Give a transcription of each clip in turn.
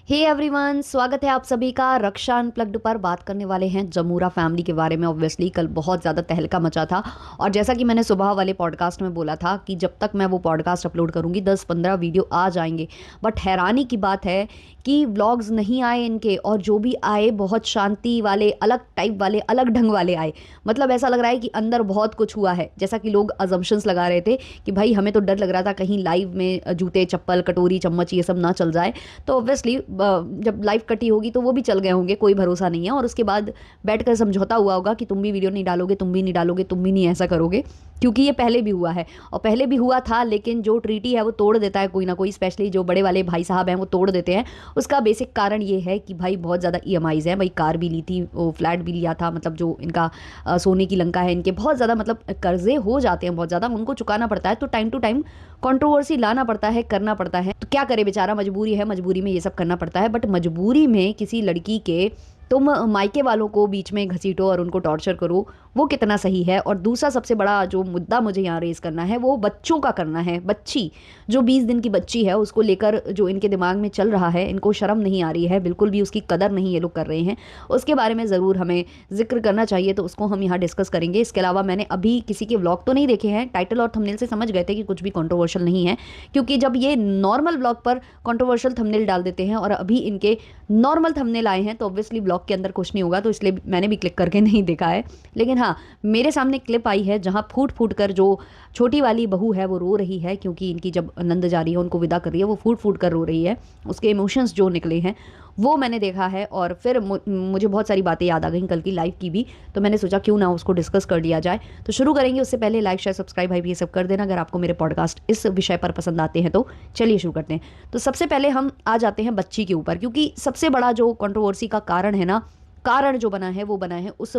Hey everyone, स्वागत है आप सभी का रक्षा अनप्लग्ड पर। बात करने वाले हैं जमूरा फैमिली के बारे में। ऑब्वियसली कल बहुत ज़्यादा तहलका मचा था और जैसा कि मैंने सुबह वाले पॉडकास्ट में बोला था कि जब तक मैं वो पॉडकास्ट अपलोड करूंगी 10-15 वीडियो आ जाएंगे। बट हैरानी की बात है कि व्लॉग्स नहीं आए इनके, और जो भी आए बहुत शांति वाले, अलग टाइप वाले, अलग ढंग वाले आए। मतलब ऐसा लग रहा है कि अंदर बहुत कुछ हुआ है, जैसा कि लोग अजम्पशंस लगा रहे थे कि भाई हमें तो डर लग रहा था कहीं लाइव में जूते चप्पल कटोरी चम्मच ये सब ना चल जाए। तो ऑब्वियसली जब लाइव कटी होगी तो वो भी चल गए होंगे, कोई भरोसा नहीं है। और उसके बाद बैठकर समझौता हुआ होगा कि तुम भी वीडियो नहीं डालोगे, तुम भी नहीं डालोगे, तुम भी नहीं ऐसा करोगे, क्योंकि ये पहले भी हुआ है और पहले भी हुआ था। लेकिन जो ट्रीटी है वो तोड़ देता है कोई ना कोई, स्पेशली जो बड़े वाले भाई साहब हैं वो तोड़ देते हैं। उसका बेसिक कारण ये है कि भाई बहुत ज़्यादा ईएमआईज़ हैं। भाई कार भी ली थी, वो फ्लैट भी लिया था, मतलब जो इनका सोने की लंका है, इनके बहुत ज़्यादा मतलब कर्जे हो जाते हैं, बहुत ज़्यादा उनको चुकाना पड़ता है। तो टाइम टू टाइम कंट्रोवर्सी लाना पड़ता है, करना पड़ता है। तो क्या करे बेचारा, मजबूरी है, मजबूरी में ये सब करना पड़ता है। बट मजबूरी में किसी लड़की के तुम मायके वालों को बीच में घसीटो और उनको टॉर्चर करो, वो कितना सही है। और दूसरा सबसे बड़ा जो मुद्दा मुझे यहाँ रेज करना है वो बच्चों का करना है। बच्ची जो 20 दिन की बच्ची है उसको लेकर जो इनके दिमाग में चल रहा है, इनको शर्म नहीं आ रही है, बिल्कुल भी उसकी कदर नहीं ये लोग कर रहे हैं। उसके बारे में ज़रूर हमें जिक्र करना चाहिए, तो उसको हम यहाँ डिस्कस करेंगे। इसके अलावा मैंने अभी किसी के व्लॉग तो नहीं देखे हैं, टाइटल और थंबनेल से समझ गए थे कि कुछ भी कंट्रोवर्शियल नहीं है, क्योंकि जब ये नॉर्मल व्लॉग पर कंट्रोवर्शियल थंबनेल डाल देते हैं और अभी इनके नॉर्मल थंबनेल आए हैं तो ऑब्वियसली ब्लॉग के अंदर कुछ नहीं होगा, तो इसलिए मैंने भी क्लिक करके नहीं देखा है। लेकिन हाँ, मेरे सामने क्लिप आई है जहाँ फूट फूट कर जो छोटी वाली बहू है वो रो रही है, क्योंकि इनकी जब नंद जा रही है उनको विदा कर रही है, वो फूट फूट कर रो रही है। उसके इमोशंस जो निकले हैं वो मैंने देखा है और फिर मुझे बहुत सारी बातें याद आ गई कल की लाइव की भी, तो मैंने सोचा क्यों ना उसको डिस्कस कर लिया जाए। तो शुरू करेंगे, उससे पहले लाइक शेयर सब्सक्राइब भाई भी ये सब कर देना अगर आपको मेरे पॉडकास्ट इस विषय पर पसंद आते हैं। तो चलिए शुरू करते हैं। तो सबसे पहले हम आ जाते हैं बच्ची के ऊपर, क्योंकि सबसे बड़ा जो कंट्रोवर्सी का कारण है ना, कारण जो बना है वो बना है उस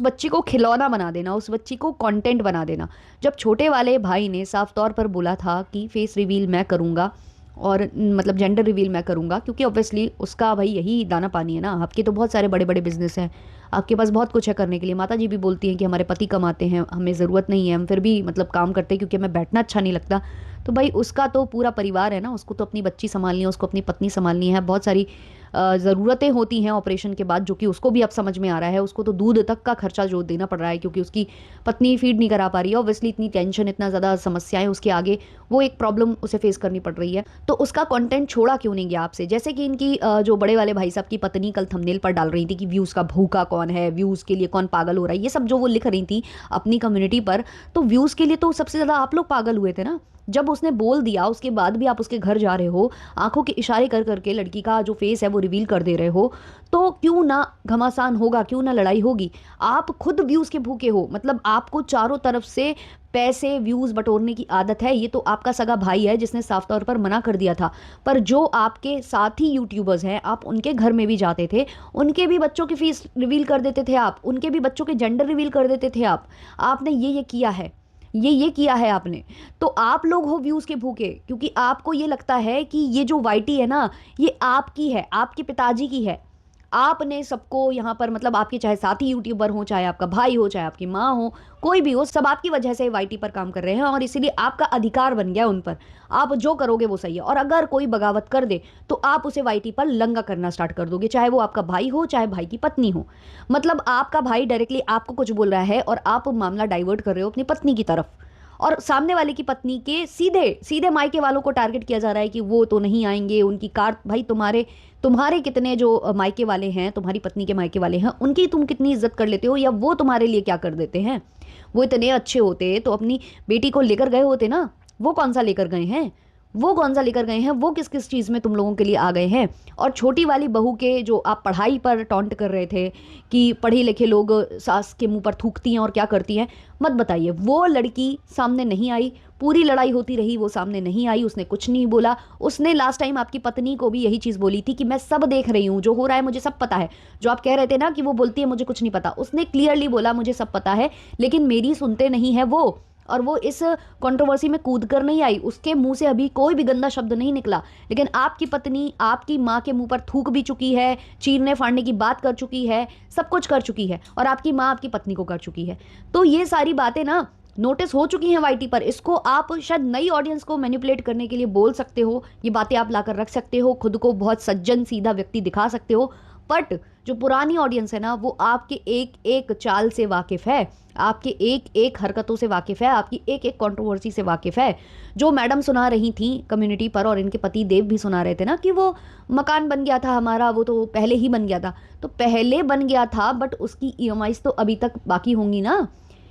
बच्ची को खिलौना बना देना, उस बच्ची को कंटेंट बना देना। जब छोटे वाले भाई ने साफ तौर पर बोला था कि फेस रिवील मैं करूँगा और मतलब जेंडर रिवील मैं करूँगा, क्योंकि ऑब्वियसली उसका भाई यही दाना पानी है ना। आपके तो बहुत सारे बड़े बड़े बिजनेस हैं, आपके पास बहुत कुछ है करने के लिए। माता जी भी बोलती हैं कि हमारे पति कमाते हैं, हमें ज़रूरत नहीं है, हम फिर भी मतलब काम करते हैं क्योंकि हमें बैठना अच्छा नहीं लगता। तो भाई उसका तो पूरा परिवार है ना, उसको तो अपनी बच्ची संभालनी है, उसको अपनी पत्नी संभालनी है, बहुत सारी ज़रूरतें होती हैं ऑपरेशन के बाद, जो कि उसको भी अब समझ में आ रहा है। उसको तो दूध तक का खर्चा जो देना पड़ रहा है क्योंकि उसकी पत्नी फीड नहीं करा पा रही है। ऑब्वियसली इतनी टेंशन, इतना ज़्यादा समस्याएं उसके आगे, वो एक प्रॉब्लम उसे फेस करनी पड़ रही है। तो उसका कंटेंट छोड़ा क्यों नहीं गया आपसे। जैसे कि इनकी जो बड़े वाले भाई साहब की पत्नी कल थंबनेल पर डाल रही थी कि व्यूज़ का भूखा कौन है, व्यूज़ के लिए कौन पागल हो रहा है, ये सब जो वो लिख रही थी अपनी कम्युनिटी पर। तो व्यूज़ के लिए तो सबसे ज़्यादा आप लोग पागल हुए थे ना। जब उसने बोल दिया उसके बाद भी आप उसके घर जा रहे हो, आंखों के इशारे कर करके लड़की का जो फेस है वो रिवील कर दे रहे हो, तो क्यों ना घमासान होगा, क्यों ना लड़ाई होगी। आप खुद व्यूज़ के भूखे हो, मतलब आपको चारों तरफ से पैसे व्यूज़ बटोरने की आदत है। ये तो आपका सगा भाई है जिसने साफ तौर पर मना कर दिया था, पर जो आपके साथी यूट्यूबर्स हैं आप उनके घर में भी जाते थे, उनके भी बच्चों की फीस रिवील कर देते थे आप, उनके भी बच्चों के जेंडर रिवील कर देते थे आप। आपने ये किया है, ये किया है आपने। तो आप लोग हो व्यूज़ के भूखे, क्योंकि आपको ये लगता है कि ये जो वाईटी है ना ये आपकी है, आपके पिताजी की है। आपने सबको यहाँ पर मतलब आपके चाहे साथी यूट्यूबर हो, चाहे आपका भाई हो, चाहे आपकी माँ हो, कोई भी हो, सब आपकी वजह से वाईटी पर काम कर रहे हैं और इसीलिए आपका अधिकार बन गया उन पर। आप जो करोगे वो सही है, और अगर कोई बगावत कर दे तो आप उसे वाईटी पर लंगा करना स्टार्ट कर दोगे, चाहे वो आपका भाई हो चाहे भाई की पत्नी हो। मतलब आपका भाई डायरेक्टली आपको कुछ बोल रहा है और आप मामला डाइवर्ट कर रहे हो अपनी पत्नी की तरफ, और सामने वाले की पत्नी के सीधे सीधे मायके वालों को टारगेट किया जा रहा है कि वो तो नहीं आएंगे, उनकी कार। भाई तुम्हारे तुम्हारे कितने जो मायके वाले हैं, तुम्हारी पत्नी के मायके वाले हैं, उनकी तुम कितनी इज्जत कर लेते हो, या वो तुम्हारे लिए क्या कर देते हैं। वो इतने अच्छे होते तो अपनी बेटी को लेकर गए होते ना। वो कौन सा लेकर गए हैं, वो कौन सा लेकर गए हैं, वो किस किस चीज़ में तुम लोगों के लिए आ गए हैं। और छोटी वाली बहू के जो आप पढ़ाई पर टॉन्ट कर रहे थे कि पढ़े लिखे लोग सास के मुंह पर थूकती हैं और क्या करती हैं, मत बताइए। वो लड़की सामने नहीं आई, पूरी लड़ाई होती रही, वो सामने नहीं आई, उसने कुछ नहीं बोला। उसने लास्ट टाइम आपकी पत्नी को भी यही चीज़ बोली थी कि मैं सब देख रही हूँ, जो हो रहा है मुझे सब पता है। जो आप कह रहे थे ना कि वो बोलती है मुझे कुछ नहीं पता, उसने क्लियरली बोला मुझे सब पता है, लेकिन मेरी सुनते नहीं है वो। और वो इस कंट्रोवर्सी में कूद कर नहीं आई, उसके मुंह से अभी कोई भी गंदा शब्द नहीं निकला। लेकिन आपकी पत्नी आपकी माँ के मुंह पर थूक भी चुकी है, चीरने फाड़ने की बात कर चुकी है, सब कुछ कर चुकी है, और आपकी माँ आपकी पत्नी को कर चुकी है। तो ये सारी बातें ना नोटिस हो चुकी हैं वाईटी पर। इसको आप शायद नई ऑडियंस को मैनिपुलेट करने के लिए बोल सकते हो, ये बातें आप लाकर रख सकते हो, खुद को बहुत सज्जन सीधा व्यक्ति दिखा सकते हो, बट जो पुरानी ऑडियंस है ना वो आपके एक एक चाल से वाकिफ है, आपके एक एक हरकतों से वाकिफ है, आपकी एक एक कंट्रोवर्सी से वाकिफ है। जो मैडम सुना रही थी कम्युनिटी पर और इनके पति देव भी सुना रहे थे ना कि वो मकान बन गया था हमारा, वो तो पहले ही बन गया था, तो पहले बन गया था बट उसकी ईएमआईज तो अभी तक बाकी होंगी ना।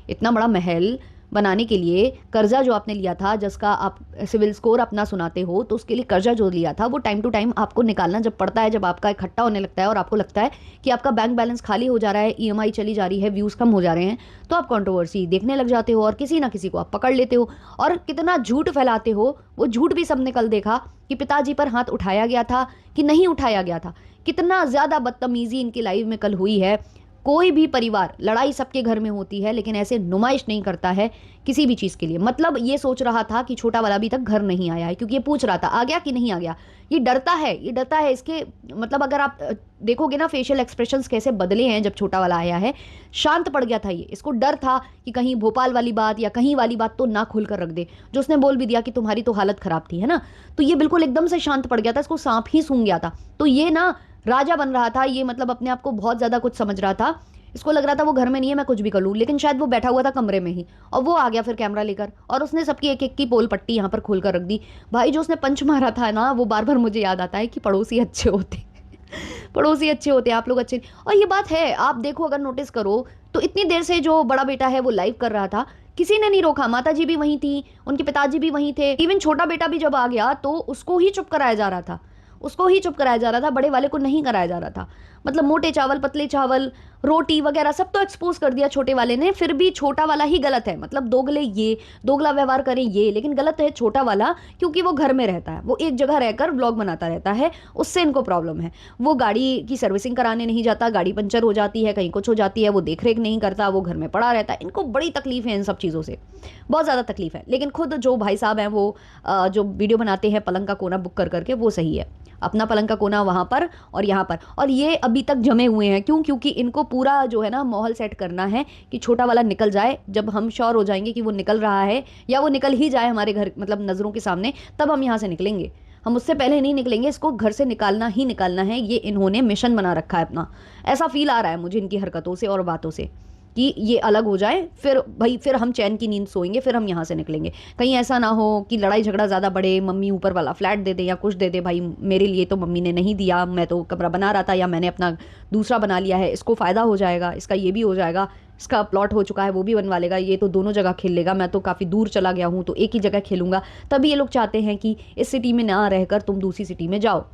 इतना बड़ा महल बनाने के लिए कर्जा जो आपने लिया था, जिसका आप सिविल स्कोर अपना सुनाते हो, तो उसके लिए कर्जा जो लिया था वो टाइम टू टाइम आपको निकालना जब पड़ता है, जब आपका इकट्ठा होने लगता है और आपको लगता है कि आपका बैंक बैलेंस खाली हो जा रहा है, ईएमआई चली जा रही है, व्यूज़ कम हो जा रहे हैं, तो आप कंट्रोवर्सी देखने लग जाते हो और किसी ना किसी को आप पकड़ लेते हो और कितना झूठ फैलाते हो। वो झूठ भी सबने कल देखा कि पिताजी पर हाथ उठाया गया था कि नहीं उठाया गया था। कितना ज़्यादा बदतमीजी इनकी लाइव में कल हुई है। कोई भी परिवार, लड़ाई सबके घर में होती है लेकिन ऐसे नुमाइश नहीं करता है किसी भी चीज़ के लिए। मतलब ये सोच रहा था कि छोटा वाला अभी तक घर नहीं आया है, क्योंकि ये पूछ रहा था आ गया कि नहीं आ गया। ये डरता है, ये डरता है। इसके मतलब अगर आप देखोगे ना फेशियल एक्सप्रेशंस कैसे बदले हैं जब छोटा वाला आया है। शांत पड़ गया था ये, इसको डर था कि कहीं भोपाल वाली बात या कहीं वाली बात तो ना खोल कर रख दे, जो उसने बोल भी दिया कि तुम्हारी तो हालत खराब थी, है ना। तो ये बिल्कुल एकदम से शांत पड़ गया था, इसको सांप ही सूंघ गया था। तो ये ना राजा बन रहा था, ये मतलब अपने आप को बहुत ज़्यादा कुछ समझ रहा था। इसको लग रहा था वो घर में नहीं है, मैं कुछ भी कर लूँ, लेकिन शायद वो बैठा हुआ था कमरे में ही और वो आ गया फिर कैमरा लेकर और उसने सबकी एक एक की पोल पट्टी यहाँ पर खोल कर रख दी। भाई जो उसने पंच मारा था ना, वो बार बार मुझे याद आता है कि पड़ोसी अच्छे होते पड़ोसी अच्छे होते हैं, आप लोग अच्छे। और ये बात है, आप देखो अगर नोटिस करो तो इतनी देर से जो बड़ा बेटा है वो लाइव कर रहा था, किसी ने नहीं रोका। माता जी भी वहीं थी, उनके पिताजी भी वहीं थे, इवन छोटा बेटा भी जब आ गया तो उसको ही चुप कराया जा रहा था, उसको ही चुप कराया जा रहा था, बड़े वाले को नहीं कराया जा रहा था। मतलब मोटे चावल, पतले चावल, रोटी वगैरह सब तो एक्सपोज कर दिया छोटे वाले ने, फिर भी छोटा वाला ही गलत है। मतलब दोगले ये, दोगला व्यवहार करें ये, लेकिन गलत है छोटा वाला, क्योंकि वो घर में रहता है, वो एक जगह रहकर व्लॉग बनाता रहता है, उससे इनको प्रॉब्लम है। वो गाड़ी की सर्विसिंग कराने नहीं जाता, गाड़ी पंचर हो जाती है, कहीं कुछ हो जाती है, वो देख रेख नहीं करता, वो घर में पड़ा रहता है। इनको बड़ी तकलीफ है इन सब चीज़ों से, बहुत ज़्यादा तकलीफ है। लेकिन खुद जो भाई साहब हैं वो जो वीडियो बनाते हैं पलंग का कोना बुक कर करके, वो सही है। अपना पलंग का कोना वहाँ पर और यहाँ पर, और ये अभी तक जमे हुए हैं। क्यों? क्योंकि इनको पूरा जो है ना माहौल सेट करना है कि छोटा वाला निकल जाए। जब हम श्योर हो जाएंगे कि वो निकल रहा है या वो निकल ही जाए हमारे घर मतलब नज़रों के सामने, तब हम यहाँ से निकलेंगे। हम उससे पहले नहीं निकलेंगे। इसको घर से निकालना ही निकालना है, ये इन्होंने मिशन बना रखा है अपना। ऐसा फील आ रहा है मुझे इनकी हरकतों से और बातों से कि ये अलग हो जाए, फिर भाई फिर हम चैन की नींद सोएंगे, फिर हम यहाँ से निकलेंगे। कहीं ऐसा ना हो कि लड़ाई झगड़ा ज़्यादा बढ़े, मम्मी ऊपर वाला फ्लैट दे दे या कुछ दे दे। भाई मेरे लिए तो मम्मी ने नहीं दिया, मैं तो कमरा बना रहा था या मैंने अपना दूसरा बना लिया है, इसको फ़ायदा हो जाएगा, इसका ये भी हो जाएगा, इसका प्लॉट हो चुका है वो भी बनवा लेगा, ये तो दोनों जगह खेल लेगा, मैं तो काफ़ी दूर चला गया हूँ तो एक ही जगह खेलूंगा। तभी ये लोग चाहते हैं कि इस सिटी में ना रहकर तुम दूसरी सिटी में जाओ।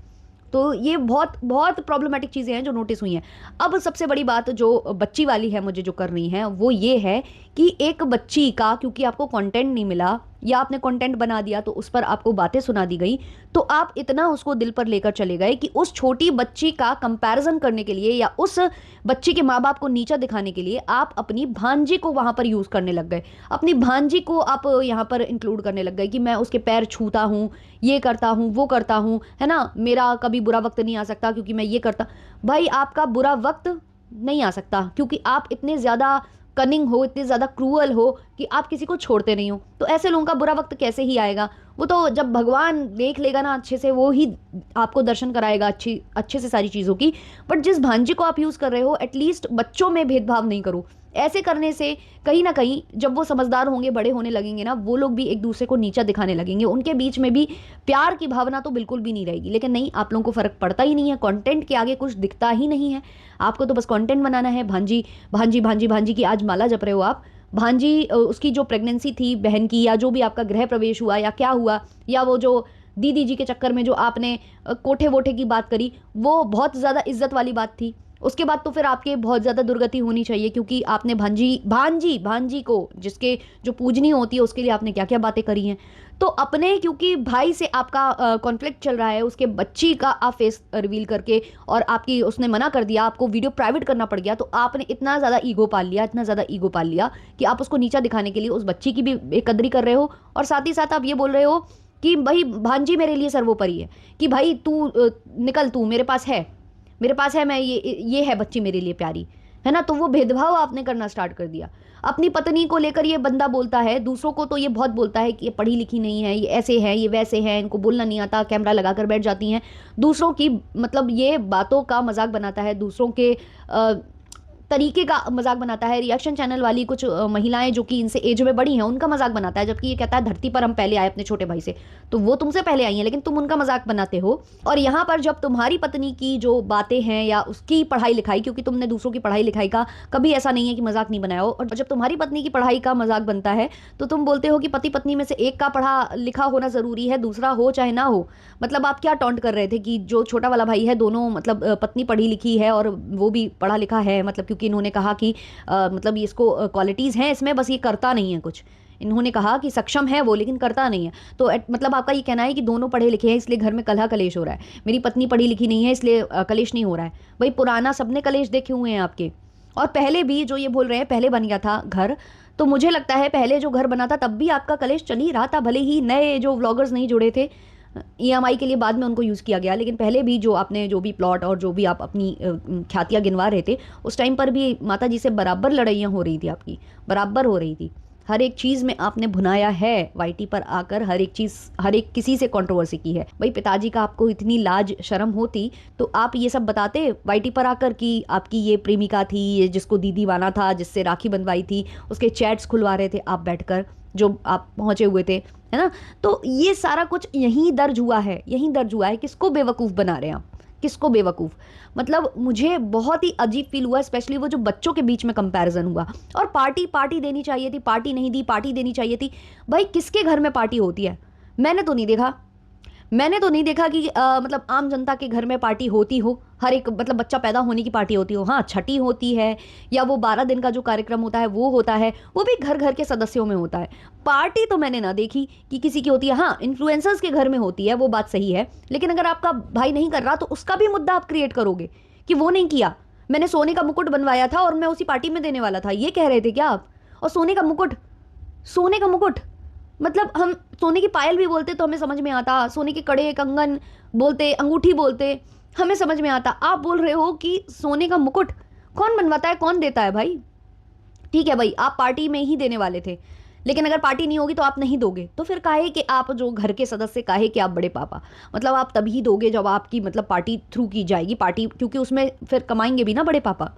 तो ये बहुत बहुत प्रॉब्लमेटिक चीज़ें हैं जो नोटिस हुई हैं। अब सबसे बड़ी बात जो बच्ची वाली है मुझे जो करनी है वो ये है कि एक बच्ची का, क्योंकि आपको कंटेंट नहीं मिला या आपने कंटेंट बना दिया तो उस पर आपको बातें सुना दी गई, तो आप इतना उसको दिल पर लेकर चले गए कि उस छोटी बच्ची का कंपैरिजन करने के लिए या उस बच्ची के माँ बाप को नीचा दिखाने के लिए आप अपनी भांजी को वहाँ पर यूज़ करने लग गए। अपनी भांजी को आप यहाँ पर इंक्लूड करने लग गए कि मैं उसके पैर छूता हूँ, ये करता हूँ, वो करता हूँ, है ना, मेरा कभी बुरा वक्त नहीं आ सकता क्योंकि मैं ये करता। भाई आपका बुरा वक्त नहीं आ सकता क्योंकि आप इतने ज़्यादा कनिंग हो, इतने ज़्यादा क्रूअल हो कि आप किसी को छोड़ते नहीं हो। तो ऐसे लोगों का बुरा वक्त कैसे ही आएगा? वो तो जब भगवान देख लेगा ना अच्छे से, वो ही आपको दर्शन कराएगा अच्छे से सारी चीज़ों की। बट जिस भांजी को आप यूज़ कर रहे हो, एटलीस्ट बच्चों में भेदभाव नहीं करो। ऐसे करने से कहीं ना कहीं जब वो समझदार होंगे, बड़े होने लगेंगे ना, वो लोग भी एक दूसरे को नीचा दिखाने लगेंगे, उनके बीच में भी प्यार की भावना तो बिल्कुल भी नहीं रहेगी। लेकिन नहीं, आप लोगों को फ़र्क पड़ता ही नहीं है, कंटेंट के आगे कुछ दिखता ही नहीं है। आपको तो बस कंटेंट बनाना है। भांजी भांजी भांजी भांजी की आज माला जप रहे हो आप। भांजी उसकी जो प्रेगनेंसी थी बहन की, या जो भी आपका गृह प्रवेश हुआ या क्या हुआ, या वो जो दीदी जी के चक्कर में जो आपने कोठे वोठे की बात करी, वो बहुत ज़्यादा इज्जत वाली बात थी। उसके बाद तो फिर आपके बहुत ज़्यादा दुर्गति होनी चाहिए, क्योंकि आपने भांजी को, जिसके जो पूजनी होती है, उसके लिए आपने क्या क्या बातें करी हैं। तो अपने, क्योंकि भाई से आपका कॉन्फ्लिक्ट चल रहा है, उसके बच्ची का आप फेस रिवील करके और आपकी उसने मना कर दिया, आपको वीडियो प्राइवेट करना पड़ गया, तो आपने इतना ज़्यादा ईगो पाल लिया, इतना ज़्यादा ईगो पाल लिया कि आप उसको नीचा दिखाने के लिए उस बच्ची की भी बेकदरी कर रहे हो। और साथ ही साथ आप ये बोल रहे हो कि भाई भांजी मेरे लिए सर्वोपरि है, कि भाई तू निकल, तू मेरे पास है, मैं ये है बच्ची मेरे लिए प्यारी, है ना। तो वो भेदभाव आपने करना स्टार्ट कर दिया। अपनी पत्नी को लेकर ये बंदा बोलता है, दूसरों को तो ये बहुत बोलता है कि ये पढ़ी लिखी नहीं है, ये ऐसे हैं, ये वैसे हैं, इनको बोलना नहीं आता, कैमरा लगा कर बैठ जाती हैं। दूसरों की मतलब ये बातों का मजाक बनाता है, दूसरों के तरीके का मजाक बनाता है। रिएक्शन चैनल वाली कुछ महिलाएं जो कि इनसे एज में बड़ी हैं उनका मजाक बनाता है, जबकि ये कहता है धरती पर हम पहले आए अपने छोटे भाई से, तो वो तुमसे पहले आई हैं लेकिन तुम उनका मजाक बनाते हो। और यहाँ पर जब तुम्हारी पत्नी की जो बातें हैं या उसकी पढ़ाई लिखाई, क्योंकि तुमने दूसरों की पढ़ाई लिखाई का कभी ऐसा नहीं है कि मजाक नहीं बनाया हो, और जब तुम्हारी पत्नी की पढ़ाई का मजाक बनता है तो तुम बोलते हो कि पति पत्नी में से एक का पढ़ा लिखा होना जरूरी है, दूसरा हो चाहे ना हो। मतलब आप क्या टॉन्ट कर रहे थे कि जो छोटा वाला भाई है दोनों मतलब पत्नी पढ़ी लिखी है और वो भी पढ़ा लिखा है, मतलब क्योंकि इन्होंने कहा कि मतलब ये इसको क्वालिटीज़ हैं इसमें, बस ये करता नहीं है कुछ। इन्होंने कहा कि सक्षम है वो लेकिन करता नहीं है। तो मतलब आपका ये कहना है कि दोनों पढ़े लिखे हैं इसलिए घर में कलह कलेश हो रहा है, मेरी पत्नी पढ़ी लिखी नहीं है इसलिए कलेश नहीं हो रहा है। भाई पुराना सबने कलेश देखे हुए हैं आपके, और पहले भी जो ये बोल रहे हैं पहले बन गया था घर, तो मुझे लगता है पहले जो घर बना था तब भी आपका कलेश चल ही रहा था, भले ही नए जो व्लॉगर्स नहीं जुड़े थे, ईएमआई के लिए बाद में उनको यूज़ किया गया, लेकिन पहले भी जो आपने जो भी प्लॉट और जो भी आप अपनी ख्यातियाँ गिनवा रहे थे उस टाइम पर भी माता जी से बराबर लड़ाइयाँ हो रही थी आपकी, बराबर हो रही थी। हर एक चीज़ में आपने भुनाया है वाईटी पर आकर, हर एक चीज़ हर एक किसी से कंट्रोवर्सी की है। भाई पिताजी का आपको इतनी लाज शर्म होती तो आप ये सब बताते वाईटी पर आकर कि आपकी ये प्रेमिका थी, ये जिसको दीदी माना था, जिससे राखी बंधवाई थी, उसके चैट्स खुलवा रहे थे आप बैठकर, जो आप पहुंचे हुए थे, है ना। तो ये सारा कुछ यहीं दर्ज हुआ है, यहीं दर्ज हुआ है। किसको बेवकूफ़ बना रहे हैं आप, किसको बेवकूफ़। मतलब मुझे बहुत ही अजीब फील हुआ, स्पेशली वो जो बच्चों के बीच में कंपैरिजन हुआ। और पार्टी पार्टी देनी चाहिए थी, पार्टी नहीं दी, पार्टी देनी चाहिए थी। भाई किसके घर में पार्टी होती है? मैंने तो नहीं देखा, मैंने तो नहीं देखा कि मतलब आम जनता के घर में पार्टी होती हो, हर एक मतलब बच्चा पैदा होने की पार्टी होती हो। हाँ छठी होती है या वो 12 दिन का जो कार्यक्रम होता है वो होता है, वो भी घर घर के सदस्यों में होता है। पार्टी तो मैंने ना देखी कि किसी की होती है। हाँ इन्फ्लुएंसर्स के घर में होती है, वो बात सही है, लेकिन अगर आपका भाई नहीं कर रहा तो उसका भी मुद्दा आप क्रिएट करोगे कि वो नहीं किया, मैंने सोने का मुकुट बनवाया था और मैं उसी पार्टी में देने वाला था, ये कह रहे थे क्या आप? और सोने का मुकुट, सोने का मुकुट मतलब हम सोने की पायल भी बोलते तो हमें समझ में आता, सोने के कड़े कंगन बोलते, अंगूठी बोलते, हमें समझ में आता। आप बोल रहे हो कि सोने का मुकुट कौन बनवाता है, कौन देता है भाई? ठीक है भाई आप पार्टी में ही देने वाले थे, लेकिन अगर पार्टी नहीं होगी तो आप नहीं दोगे, तो फिर काहे कि आप जो घर के सदस्य काहे कि आप बड़े पापा, मतलब आप तभी दोगे जब आपकी मतलब पार्टी थ्रू की जाएगी पार्टी, क्योंकि उसमें फिर कमाएंगे भी ना बड़े पापा,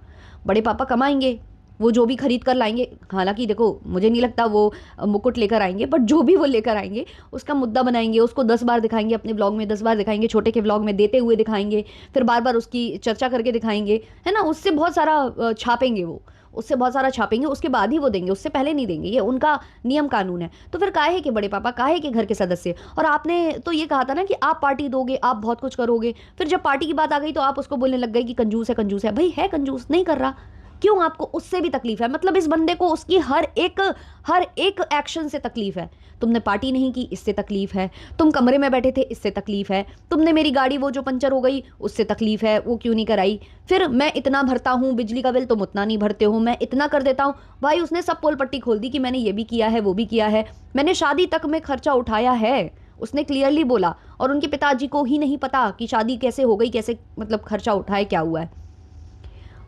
बड़े पापा कमाएंगे, वो जो भी खरीद कर लाएंगे। हालांकि देखो मुझे नहीं लगता वो मुकुट लेकर आएंगे, बट जो भी वो लेकर आएंगे उसका मुद्दा बनाएंगे, उसको 10 बार दिखाएंगे अपने ब्लॉग में, 10 बार दिखाएंगे, छोटे के ब्लॉग में देते हुए दिखाएंगे, फिर बार बार उसकी चर्चा करके दिखाएंगे, है ना। उससे बहुत सारा छापेंगे वो, उससे बहुत सारा छापेंगे, उसके बाद ही वो देंगे, उससे पहले नहीं देंगे, ये उनका नियम कानून है। तो फिर काहे के बड़े पापा, काहे के घर के सदस्य। और आपने तो ये कहा था ना कि आप पार्टी दोगे, आप बहुत कुछ करोगे, फिर जब पार्टी की बात आ गई तो आप उसको बोलने लग गए कि कंजूस है, कंजूस है। भाई है कंजूस, नहीं कर रहा, क्यों आपको उससे भी तकलीफ है? मतलब इस बंदे को उसकी हर एक एक्शन से तकलीफ है। तुमने पार्टी नहीं की, इससे तकलीफ है, तुम कमरे में बैठे थे, इससे तकलीफ है, तुमने मेरी गाड़ी वो जो पंचर हो गई उससे तकलीफ है, वो क्यों नहीं कराई, फिर मैं इतना भरता हूँ बिजली का बिल तुम उतना नहीं भरते हो, मैं इतना कर देता हूँ। भाई उसने सब पोल पट्टी खोल दी कि मैंने ये भी किया है, वो भी किया है, मैंने शादी तक में खर्चा उठाया है, उसने क्लियरली बोला। और उनके पिताजी को ही नहीं पता कि शादी कैसे हो गई, कैसे मतलब खर्चा उठाए, क्या हुआ है।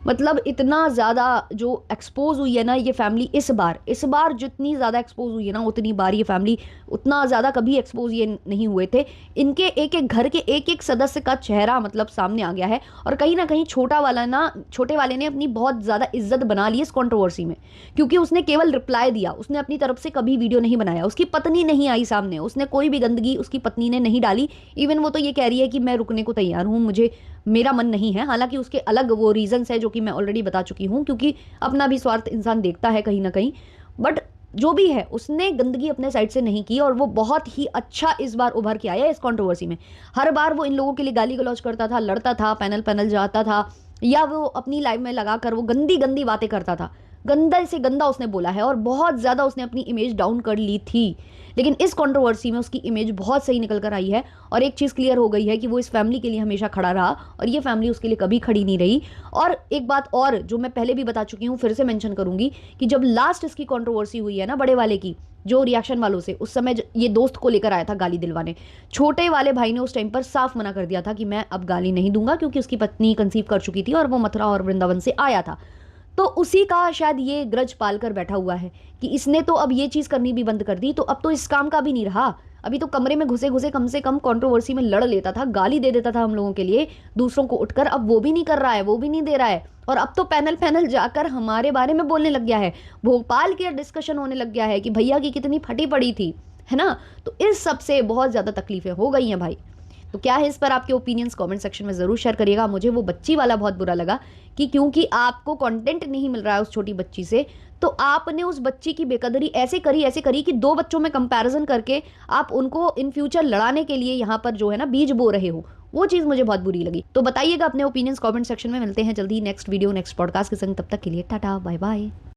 मतलब इतना ज़्यादा जो एक्सपोज हुई है ना ये फैमिली, इस बार जितनी ज़्यादा एक्सपोज हुई है ना उतनी बार ये फैमिली उतना ज़्यादा कभी एक्सपोज ये नहीं हुए थे। इनके एक एक घर के एक एक सदस्य का चेहरा मतलब सामने आ गया है, और कहीं ना कहीं छोटे वाले ने अपनी बहुत ज़्यादा इज्जत बना ली इस कंट्रोवर्सी में, क्योंकि उसने केवल रिप्लाई दिया, उसने अपनी तरफ से कभी वीडियो नहीं बनाया, उसकी पत्नी नहीं आई सामने, उसने कोई भी गंदगी उसकी पत्नी ने नहीं डाली। इवन वो तो ये कह रही है कि मैं रुकने को तैयार हूँ, मुझे मेरा मन नहीं है। हालांकि उसके अलग वो रीजंस है जो कि मैं ऑलरेडी बता चुकी हूँ, क्योंकि अपना भी स्वार्थ इंसान देखता है कहीं ना कहीं। बट जो भी है उसने गंदगी अपने साइड से नहीं की, और वो बहुत ही अच्छा इस बार उभर के आया इस कंट्रोवर्सी में। हर बार वो इन लोगों के लिए गाली गलौज करता था, लड़ता था, पैनल जाता था, या वो अपनी लाइव में लगाकर वो गंदी गंदी बातें करता था। गंदा से गंदा उसने बोला है और बहुत ज़्यादा उसने अपनी इमेज डाउन कर ली थी, लेकिन इस कंट्रोवर्सी में उसकी इमेज बहुत सही निकल कर आई है। और एक चीज़ क्लियर हो गई है कि वो इस फैमिली के लिए हमेशा खड़ा रहा, और ये फैमिली उसके लिए कभी खड़ी नहीं रही। और एक बात और जो मैं पहले भी बता चुकी हूँ, फिर से मेंशन करूंगी कि जब लास्ट इसकी कंट्रोवर्सी हुई है ना बड़े वाले की, जो रिएक्शन वालों से, उस समय ये दोस्त को लेकर आया था गाली दिलवाने, छोटे वाले भाई ने उस टाइम पर साफ मना कर दिया था कि मैं अब गाली नहीं दूंगा, क्योंकि उसकी पत्नी कंसीव कर चुकी थी और वो मथुरा और वृंदावन से आया था। तो उसी का शायद ये ग्रज पाल कर बैठा हुआ है कि इसने तो अब ये चीज़ करनी भी बंद कर दी, तो अब तो इस काम का भी नहीं रहा। अभी तो कमरे में घुसे घुसे कम से कम कंट्रोवर्सी में लड़ लेता था, गाली दे देता था हम लोगों के लिए दूसरों को उठकर, अब वो भी नहीं कर रहा है, वो भी नहीं दे रहा है। और अब तो पैनल पैनल जाकर हमारे बारे में बोलने लग गया है, भोपाल के डिस्कशन होने लग गया है कि भैया की कितनी फटी पड़ी थी, है ना। तो इस सब से बहुत ज़्यादा तकलीफें हो गई हैं भाई। तो क्या है इस पर आपके ओपिनियंस कमेंट सेक्शन में ज़रूर शेयर करिएगा। मुझे वो बच्ची वाला बहुत बुरा लगा कि क्योंकि आपको कंटेंट नहीं मिल रहा है उस छोटी बच्ची से, तो आपने उस बच्ची की बेकदरी ऐसे करी कि दो बच्चों में कंपैरिजन करके आप उनको इन फ्यूचर लड़ाने के लिए यहाँ पर जो है ना बीज बो रहे हो। वो चीज़ मुझे बहुत बुरी लगी। तो बताइएगा अपने ओपिनियंस कमेंट सेक्शन में। मिलते हैं जल्दी नेक्स्ट वीडियो नेक्स्ट पॉडकास्ट के संग, तब तक के लिए टाटा बाय बाय।